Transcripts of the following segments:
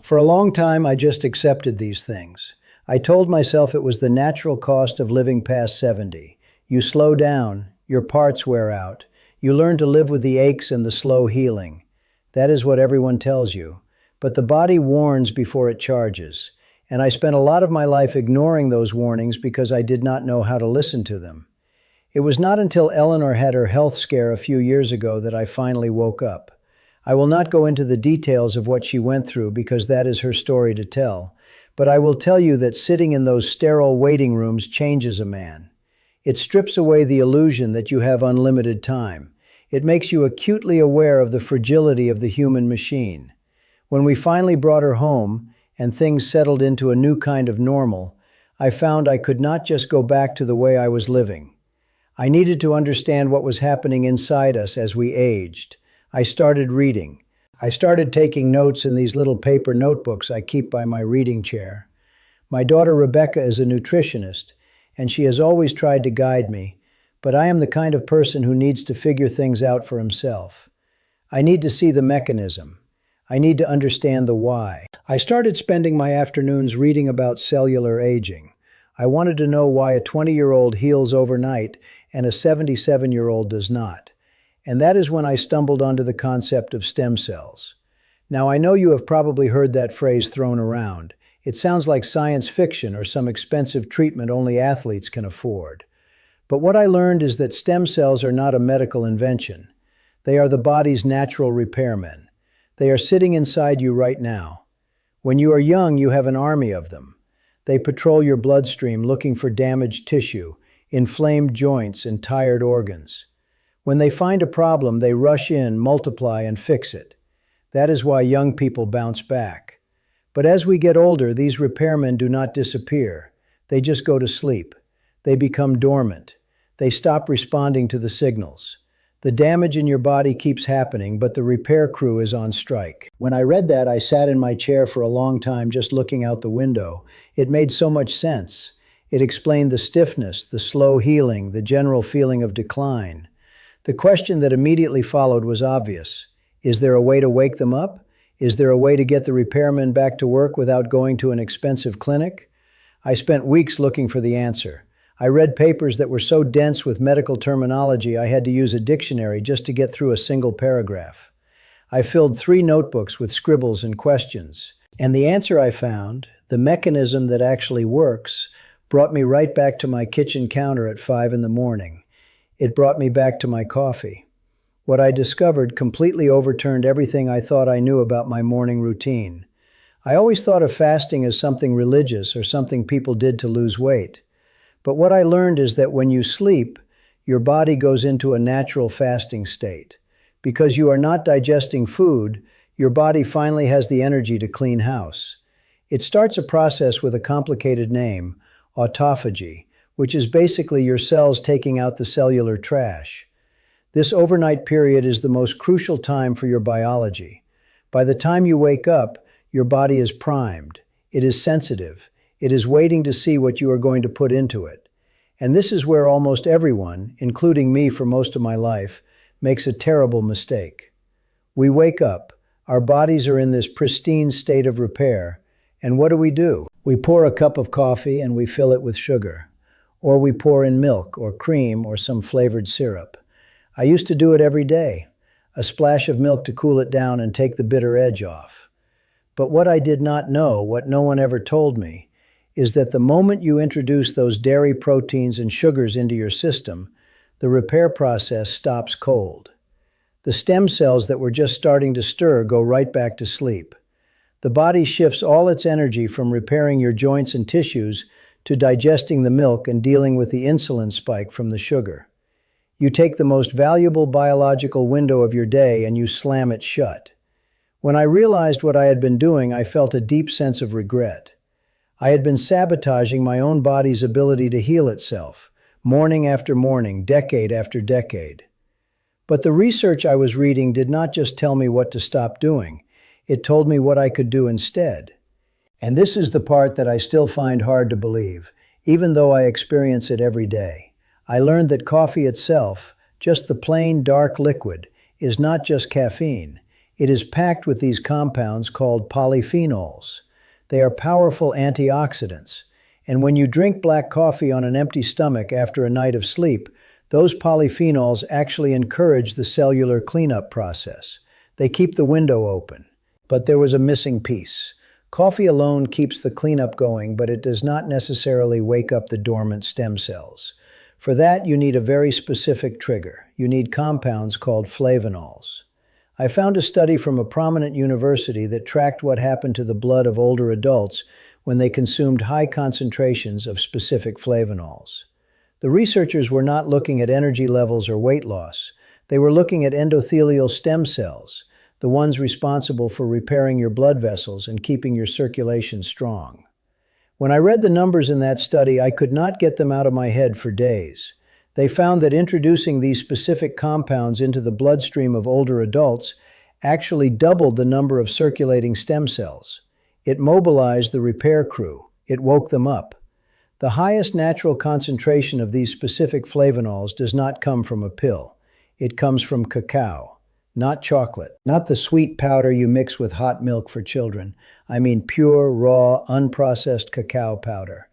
For a long time, I just accepted these things. I told myself it was the natural cost of living past 70. You slow down, your parts wear out, you learn to live with the aches and the slow healing. That is what everyone tells you. But the body warns before it charges. And I spent a lot of my life ignoring those warnings because I did not know how to listen to them. It was not until Eleanor had her health scare a few years ago that I finally woke up. I will not go into the details of what she went through because that is her story to tell, but I will tell you that sitting in those sterile waiting rooms changes a man. It strips away the illusion that you have unlimited time. It makes you acutely aware of the fragility of the human machine. When we finally brought her home and things settled into a new kind of normal, I found I could not just go back to the way I was living. I needed to understand what was happening inside us as we aged. I started reading. I started taking notes in these little paper notebooks I keep by my reading chair. My daughter Rebecca is a nutritionist, and she has always tried to guide me, but I am the kind of person who needs to figure things out for himself. I need to see the mechanism. I need to understand the why. I started spending my afternoons reading about cellular aging. I wanted to know why a 20-year-old heals overnight and a 77-year-old does not. And that is when I stumbled onto the concept of stem cells. Now, I know you have probably heard that phrase thrown around. It sounds like science fiction or some expensive treatment only athletes can afford. But what I learned is that stem cells are not a medical invention. They are the body's natural repairmen. They are sitting inside you right now. When you are young, you have an army of them. They patrol your bloodstream looking for damaged tissue, inflamed joints, and tired organs. When they find a problem, they rush in, multiply, and fix it. That is why young people bounce back. But as we get older, these repairmen do not disappear. They just go to sleep. They become dormant. They stop responding to the signals. The damage in your body keeps happening, but the repair crew is on strike. When I read that, I sat in my chair for a long time just looking out the window. It made so much sense. It explained the stiffness, the slow healing, the general feeling of decline. The question that immediately followed was obvious. Is there a way to wake them up? Is there a way to get the repairmen back to work without going to an expensive clinic? I spent weeks looking for the answer. I read papers that were so dense with medical terminology I had to use a dictionary just to get through a single paragraph. I filled 3 notebooks with scribbles and questions. And the answer I found, the mechanism that actually works, brought me right back to my kitchen counter at 5 in the morning. It brought me back to my coffee. What I discovered completely overturned everything I thought I knew about my morning routine. I always thought of fasting as something religious or something people did to lose weight. But what I learned is that when you sleep, your body goes into a natural fasting state. Because you are not digesting food, your body finally has the energy to clean house. It starts a process with a complicated name, autophagy, which is basically your cells taking out the cellular trash. This overnight period is the most crucial time for your biology. By the time you wake up, your body is primed. It is sensitive. It is waiting to see what you are going to put into it. And this is where almost everyone, including me for most of my life, makes a terrible mistake. We wake up, our bodies are in this pristine state of repair, and what do? We pour a cup of coffee and we fill it with sugar. Or we pour in milk or cream or some flavored syrup. I used to do it every day, a splash of milk to cool it down and take the bitter edge off. But what I did not know, what no one ever told me, is that the moment you introduce those dairy proteins and sugars into your system, the repair process stops cold. The stem cells that were just starting to stir go right back to sleep. The body shifts all its energy from repairing your joints and tissues to digesting the milk and dealing with the insulin spike from the sugar. You take the most valuable biological window of your day and you slam it shut. When I realized what I had been doing, I felt a deep sense of regret. I had been sabotaging my own body's ability to heal itself, morning after morning, decade after decade. But the research I was reading did not just tell me what to stop doing. It told me what I could do instead. And this is the part that I still find hard to believe, even though I experience it every day. I learned that coffee itself, just the plain dark liquid, is not just caffeine. It is packed with these compounds called polyphenols. They are powerful antioxidants, and when you drink black coffee on an empty stomach after a night of sleep, those polyphenols actually encourage the cellular cleanup process. They keep the window open. But there was a missing piece. Coffee alone keeps the cleanup going, but it does not necessarily wake up the dormant stem cells. For that, you need a very specific trigger. You need compounds called flavonols. I found a study from a prominent university that tracked what happened to the blood of older adults when they consumed high concentrations of specific flavonols. The researchers were not looking at energy levels or weight loss. They were looking at endothelial stem cells, the ones responsible for repairing your blood vessels and keeping your circulation strong. When I read the numbers in that study, I could not get them out of my head for days. They found that introducing these specific compounds into the bloodstream of older adults actually doubled the number of circulating stem cells. It mobilized the repair crew. It woke them up. The highest natural concentration of these specific flavonols does not come from a pill. It comes from cacao, not chocolate, not the sweet powder you mix with hot milk for children. I mean pure, raw, unprocessed cacao powder.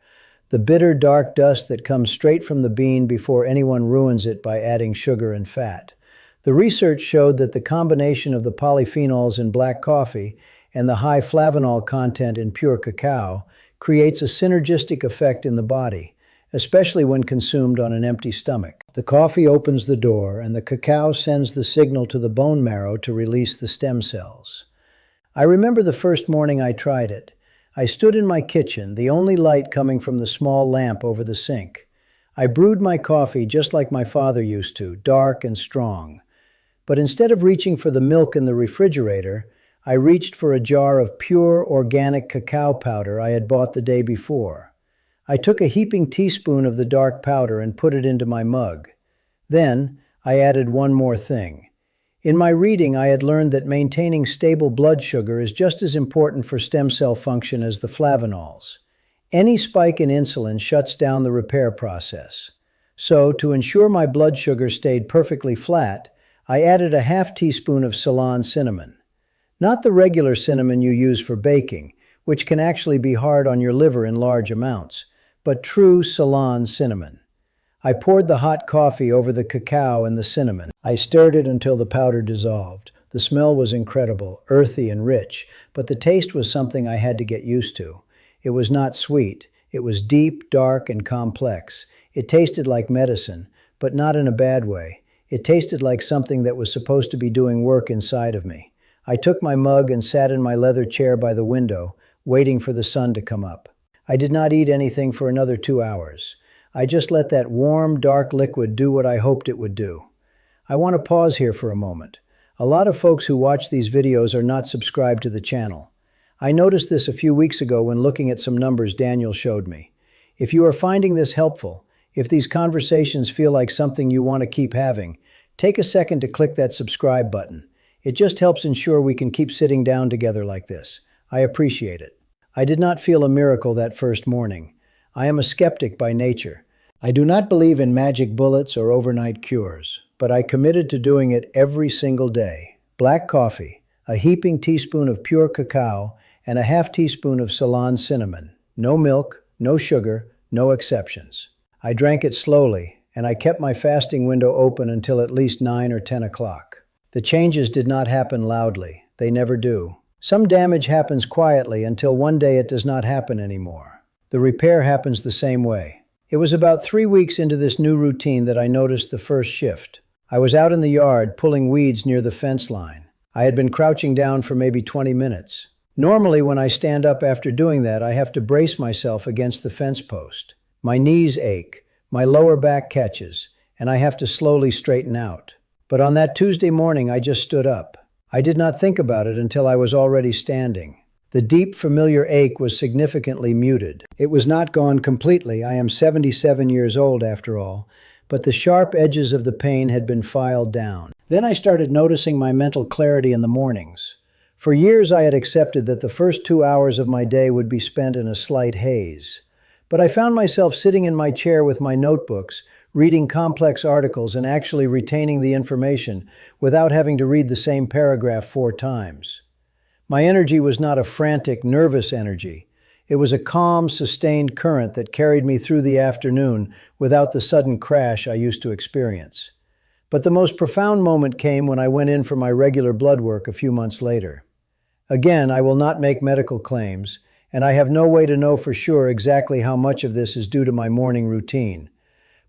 The bitter, dark dust that comes straight from the bean before anyone ruins it by adding sugar and fat. The research showed that the combination of the polyphenols in black coffee and the high flavonol content in pure cacao creates a synergistic effect in the body, especially when consumed on an empty stomach. The coffee opens the door, and the cacao sends the signal to the bone marrow to release the stem cells. I remember the first morning I tried it. I stood in my kitchen, the only light coming from the small lamp over the sink. I brewed my coffee just like my father used to, dark and strong. But instead of reaching for the milk in the refrigerator, I reached for a jar of pure, organic cacao powder I had bought the day before. I took a heaping teaspoon of the dark powder and put it into my mug. Then, I added one more thing. In my reading, I had learned that maintaining stable blood sugar is just as important for stem cell function as the flavonols. Any spike in insulin shuts down the repair process. So, to ensure my blood sugar stayed perfectly flat, I added a half teaspoon of Ceylon cinnamon. Not the regular cinnamon you use for baking, which can actually be hard on your liver in large amounts, but true Ceylon cinnamon. I poured the hot coffee over the cacao and the cinnamon. I stirred it until the powder dissolved. The smell was incredible, earthy and rich, but the taste was something I had to get used to. It was not sweet. It was deep, dark, and complex. It tasted like medicine, but not in a bad way. It tasted like something that was supposed to be doing work inside of me. I took my mug and sat in my leather chair by the window, waiting for the sun to come up. I did not eat anything for another 2 hours. I just let that warm, dark liquid do what I hoped it would do. I want to pause here for a moment. A lot of folks who watch these videos are not subscribed to the channel. I noticed this a few weeks ago when looking at some numbers Daniel showed me. If you are finding this helpful, if these conversations feel like something you want to keep having, take a second to click that subscribe button. It just helps ensure we can keep sitting down together like this. I appreciate it. I did not feel a miracle that first morning. I am a skeptic by nature. I do not believe in magic bullets or overnight cures, but I committed to doing it every single day. Black coffee, a heaping teaspoon of pure cacao, and a half teaspoon of Ceylon cinnamon. No milk, no sugar, no exceptions. I drank it slowly, and I kept my fasting window open until at least 9 or 10 o'clock. The changes did not happen loudly. They never do. Some damage happens quietly until one day it does not happen anymore. The repair happens the same way. It was about 3 weeks into this new routine that I noticed the first shift. I was out in the yard pulling weeds near the fence line. I had been crouching down for maybe 20 minutes. Normally, when I stand up after doing that, I have to brace myself against the fence post. My knees ache, my lower back catches, and I have to slowly straighten out. But on that Tuesday morning, I just stood up. I did not think about it until I was already standing. The deep, familiar ache was significantly muted. It was not gone completely. I am 77 years old after all, but the sharp edges of the pain had been filed down. Then I started noticing my mental clarity in the mornings. For years I had accepted that the first 2 hours of my day would be spent in a slight haze. But I found myself sitting in my chair with my notebooks, reading complex articles and actually retaining the information without having to read the same paragraph 4 times. My energy was not a frantic, nervous energy. It was a calm, sustained current that carried me through the afternoon without the sudden crash I used to experience. But the most profound moment came when I went in for my regular blood work a few months later. Again, I will not make medical claims, and I have no way to know for sure exactly how much of this is due to my morning routine.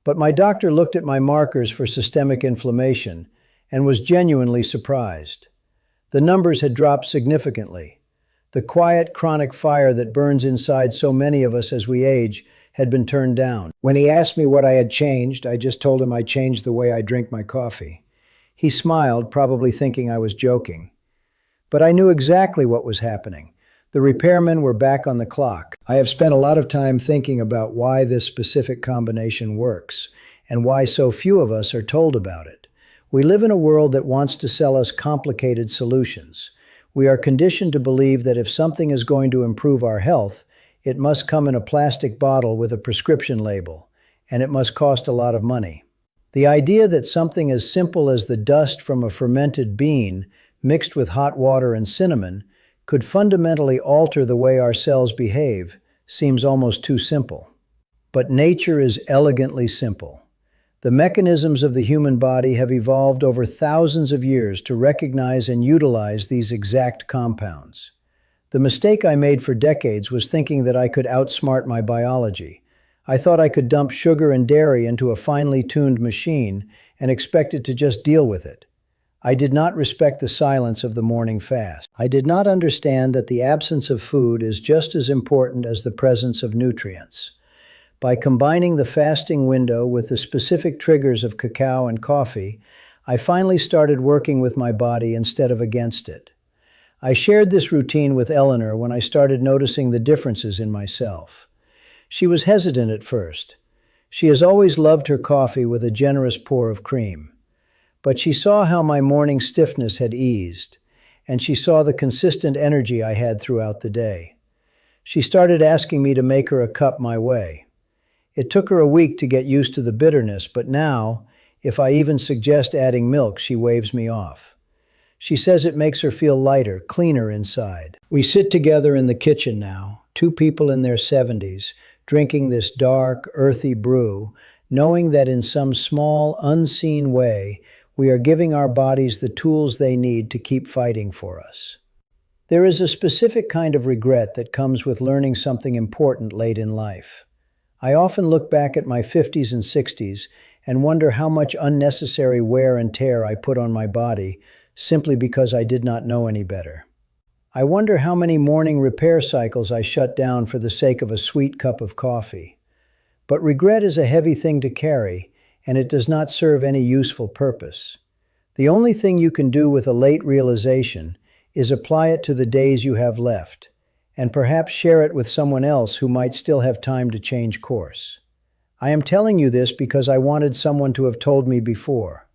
But my doctor looked at my markers for systemic inflammation and was genuinely surprised. The numbers had dropped significantly. The quiet, chronic fire that burns inside so many of us as we age had been turned down. When he asked me what I had changed, I just told him I changed the way I drink my coffee. He smiled, probably thinking I was joking. But I knew exactly what was happening. The repairmen were back on the clock. I have spent a lot of time thinking about why this specific combination works, and why so few of us are told about it. We live in a world that wants to sell us complicated solutions. We are conditioned to believe that if something is going to improve our health, it must come in a plastic bottle with a prescription label, and it must cost a lot of money. The idea that something as simple as the dust from a fermented bean mixed with hot water and cinnamon could fundamentally alter the way our cells behave seems almost too simple. But nature is elegantly simple. The mechanisms of the human body have evolved over thousands of years to recognize and utilize these exact compounds. The mistake I made for decades was thinking that I could outsmart my biology. I thought I could dump sugar and dairy into a finely tuned machine and expect it to just deal with it. I did not respect the silence of the morning fast. I did not understand that the absence of food is just as important as the presence of nutrients. By combining the fasting window with the specific triggers of cacao and coffee, I finally started working with my body instead of against it. I shared this routine with Eleanor when I started noticing the differences in myself. She was hesitant at first. She has always loved her coffee with a generous pour of cream. But she saw how my morning stiffness had eased, and she saw the consistent energy I had throughout the day. She started asking me to make her a cup my way. It took her a week to get used to the bitterness, but now, if I even suggest adding milk, she waves me off. She says it makes her feel lighter, cleaner inside. We sit together in the kitchen now, 2 people in their 70s, drinking this dark, earthy brew, knowing that in some small, unseen way, we are giving our bodies the tools they need to keep fighting for us. There is a specific kind of regret that comes with learning something important late in life. I often look back at my 50s and 60s and wonder how much unnecessary wear and tear I put on my body simply because I did not know any better. I wonder how many morning repair cycles I shut down for the sake of a sweet cup of coffee. But regret is a heavy thing to carry, and it does not serve any useful purpose. The only thing you can do with a late realization is apply it to the days you have left, and perhaps share it with someone else who might still have time to change course. I am telling you this because I wanted someone to have told me before.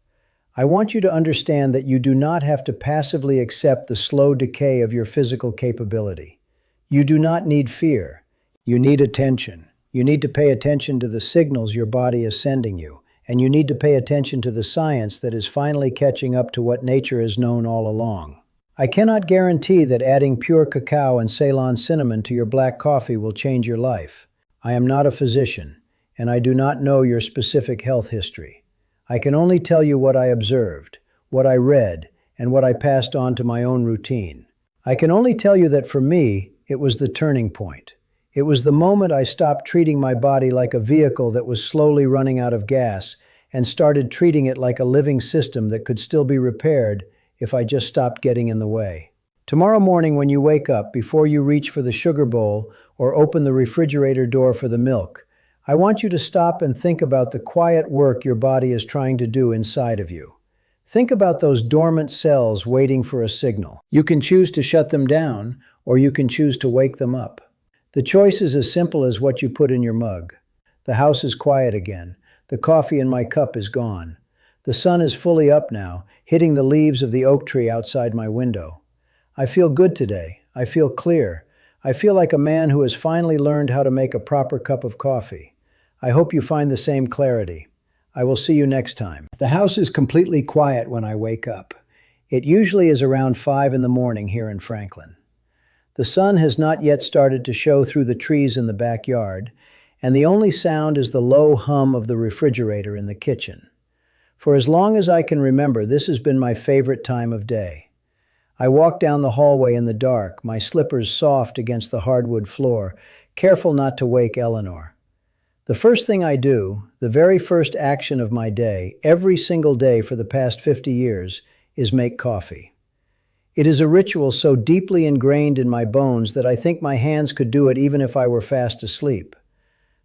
I want you to understand that you do not have to passively accept the slow decay of your physical capability. You do not need fear. You need attention. You need to pay attention to the signals your body is sending you. And you need to pay attention to the science that is finally catching up to what nature has known all along. I cannot guarantee that adding pure cacao and Ceylon cinnamon to your black coffee will change your life. I am not a physician, and I do not know your specific health history. I can only tell you what I observed, what I read, and what I passed on to my own routine. I can only tell you that for me, it was the turning point. It was the moment I stopped treating my body like a vehicle that was slowly running out of gas and started treating it like a living system that could still be repaired if I just stopped getting in the way. Tomorrow morning when you wake up, before you reach for the sugar bowl or open the refrigerator door for the milk, I want you to stop and think about the quiet work your body is trying to do inside of you. Think about those dormant cells waiting for a signal. You can choose to shut them down, or you can choose to wake them up. The choice is as simple as what you put in your mug. The house is quiet again. The coffee in my cup is gone. The sun is fully up now, hitting the leaves of the oak tree outside my window. I feel good today. I feel clear. I feel like a man who has finally learned how to make a proper cup of coffee. I hope you find the same clarity. I will see you next time. The house is completely quiet when I wake up. It usually is around 5 in the morning here in Franklin. The sun has not yet started to show through the trees in the backyard, and the only sound is the low hum of the refrigerator in the kitchen. For as long as I can remember, this has been my favorite time of day. I walk down the hallway in the dark, my slippers soft against the hardwood floor, careful not to wake Eleanor. The first thing I do, the very first action of my day, every single day for the past 50 years, is make coffee. It is a ritual so deeply ingrained in my bones that I think my hands could do it even if I were fast asleep.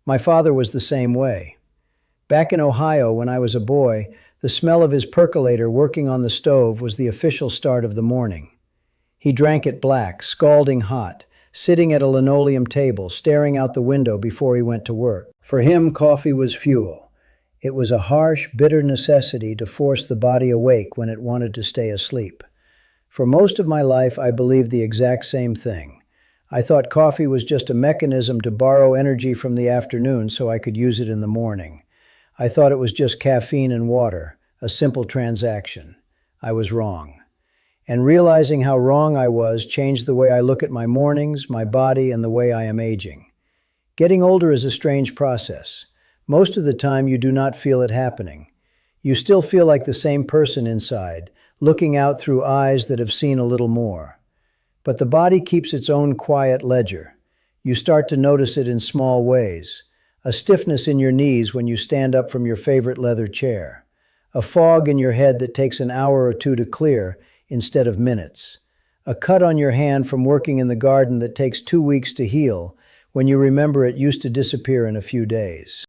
My father was the same way. Back in Ohio, when I was a boy, the smell of his percolator working on the stove was the official start of the morning. He drank it black, scalding hot, sitting at a linoleum table, staring out the window before he went to work. For him, coffee was fuel. It was a harsh, bitter necessity to force the body awake when it wanted to stay asleep. For most of my life, I believed the exact same thing. I thought coffee was just a mechanism to borrow energy from the afternoon so I could use it in the morning. I thought it was just caffeine and water, a simple transaction. I was wrong. And realizing how wrong I was changed the way I look at my mornings, my body, and the way I am aging. Getting older is a strange process. Most of the time, you do not feel it happening. You still feel like the same person inside, looking out through eyes that have seen a little more. But the body keeps its own quiet ledger. You start to notice it in small ways. A stiffness in your knees when you stand up from your favorite leather chair. A fog in your head that takes an hour or two to clear instead of minutes. A cut on your hand from working in the garden that takes 2 weeks to heal when you remember it used to disappear in a few days.